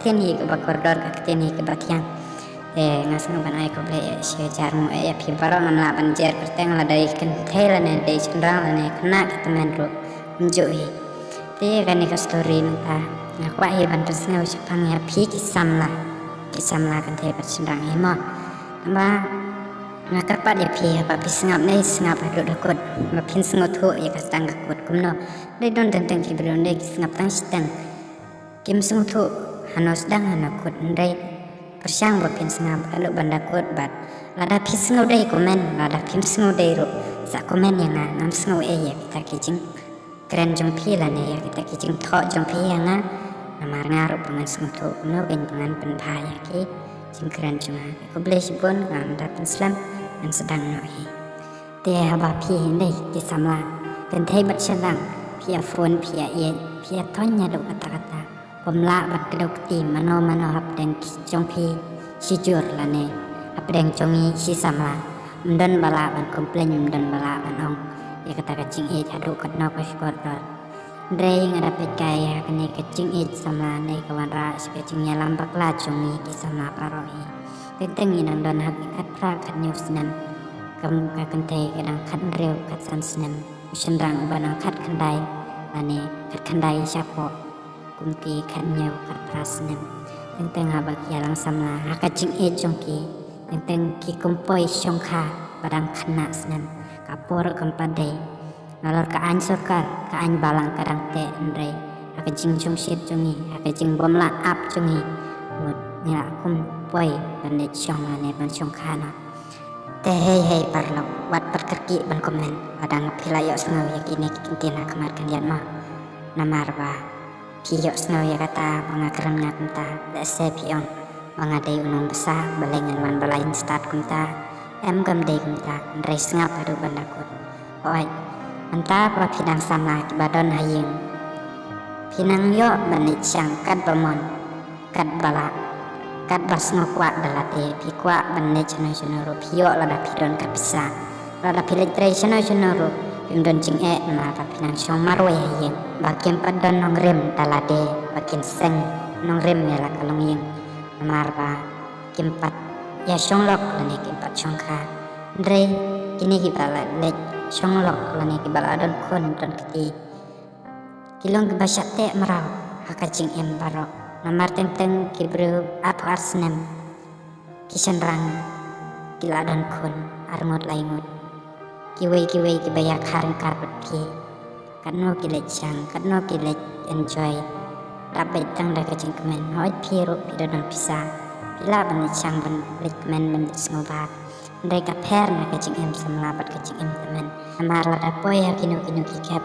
ketin hi ke bakordor ka ketin hi ke bakian ngasang ban ai ko ble she jarmu pi baro nam la ban jer kerteng la dai ken thela ne dai chandang la ne kena kita men ro menjoi te kan ni ka story menta kwa hi ban tersngau chapang ya pi kisam la kan the bat chandang hi mo ba ngakar pat ya pi apa pi sengap nei sengap adu dakot ma pin sengot ho ya ka stang kakot kumno dai don tenteng ki bro nei sengap tang stang kim sengot ho hanos dang hanakut ndai persyang bapin sengap alu bandakut bat lada pi sengau dai komen lada pim sengau dai ro sa komen yang ngam sengau ya kita kijing keren jong pi la ne ya kita kijing tho jong pi yang namar ngarup pengan sengau tu no ben pengan pen ya ki jing keren jong ko ble sibon ngam dapen slam an sedang no hi te haba pi nei ki samla kan thai bat sedang pi phone pi ye pi thonya do kata-kata pemla bat kedok ti mano hap deng jong pi sijur la ne hap deng jongi si samla mden bala ban komplain mden bala ban ong ya kata kacing e adu kat no ko sport Dre ngada pekai ya kene kacing e samla ne kawan ra kacing nyalam bakla jongi ki sama paroi tenteng inang don hakikat pra kat news nan kamu ka kente kadang kat rew kat sansnem sendrang banang kat kendai ane kat kendai syapo kunti kat nyew kat prasnem tenteng habak yalang samla hakacing e jongki tenteng ki kumpoi syongka badang kena snem kapor kempadai nalor ka an surkar ka an balang kadang te andre hakacing jongshit jongi hakacing bomla ap jongi mut nila kumpoi bande syong ane ban syongka na te hei parlo wat perkerki ban komen badang pilayo sengau ya kini kintina kamar kandian ma namar ba kiyo sengau ya kata pengakaran ngakunta da se pion mangadai unong besar balengan wan balain start kunta gam dei kunta ndrai sengap adu bandakut oi anta pra pinang sama ki badon haying pinang yo banit syang kat bamon kat bala kat bas ngokwa dalate pi kwa banne chano ro pio lada pidon kat bisa lada pilet trai chano ro pimdon jing na ta pinang syong marwe haying bakiem padon nong rem dalade bakin seng nong rem mela kalong ying marba kimpat ya syong lok lane kimpat syong ka ndre kini ki bala le syong lok lane ki bala don kon don kiti kilong ki basyat te marau hakacing em barok namar tenteng ki bru ap arsnem kisan rang kila don kon arngot laingut kiwei ki bayak haring karpet pi katno ki le chang katno ki le enjoy dapat tang da kacing kemen hoi pi ro pi don pisa pila ban chang ban le kemen ban sengoba ndai ka per na kacing em samla bat kacing em temen amar la da poy ya kinu ki kep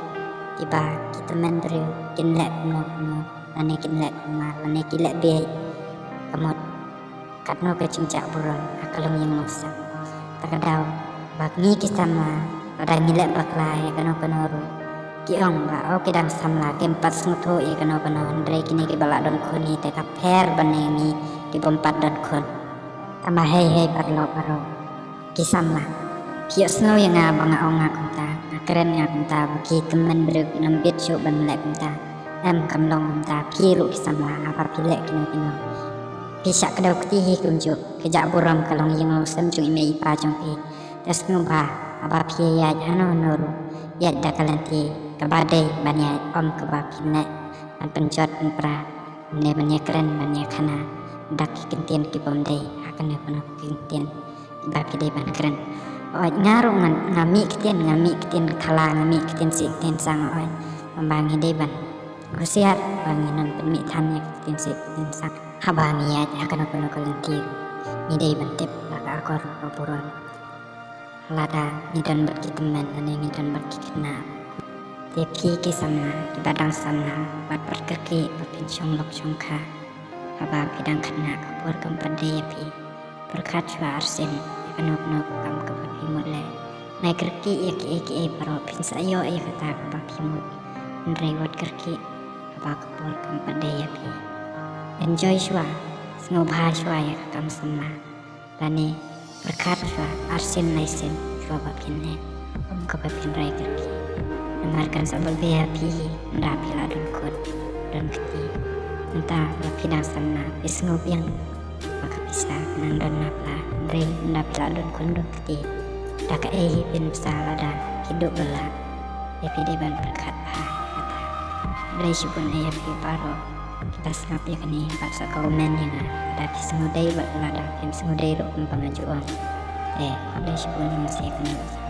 tiba ki temen bru kin lek no ane kin lek ma ane ki lek be kamot katno kacing cak buron akalong yang mosa takadau bak ni ki sama ada ngilek bakla ya kano ru ki ong ba o kidang samla kempat sengtho ya kano ndai kini ki bala don khoni te ka per baneni di bompat don khon tambah hei parlo ki samla ki snow yang abang onga kunta keren nga kunta ki temen bruk nambit syuk ban lek kunta em kamlong kunta piru ki samla apa pilek kino bisa kedau ketihi kunjuk kejak buram kalong yang lo sem jung ime ipa jong pi tes ngubah apa pi ya jano noru ya dakalanti kabadai banyak om kebab kinek ban penjot penpra ne banyak keren banyak kana dak kintian ki bomdai akan ne penuh kintian bagi dai ban keren oi ngaru ngami kitian kala ngami kitian si kitian sang oi membangi dai ban usiat banginan penmi thannya kitian si kitian sang habangi ya akan penuh kelenti ni dai ban tip baka akor opuron lada nidan berkiteman ane nidan berkikna tepi ki sama di badang sama bat perkerki bapin syonglok syongka haba bidang kena kapur kempade pi berkat jua arsin kanok kam kapapi mule nai kerki iki paro pinsa yo kata kapapi mut nrewat kerki haba kapur kempade pi enjoy jua snobha jua ya kam sama lane berkat jua arsin naisen jua bapinne kapapin rai kerki namarkan sabal beha pi nda pila don kod don keti entah berpindah sana isngop yang makapisa nang dan napla bre napla don kondok ti dak bin salah dan hidup bela epide ban berkat kata bre pun pi paro kita sangap ya kani paksa komen yang ada pisngudai bat lada pisngudai ro pengajuan bre pun masih kena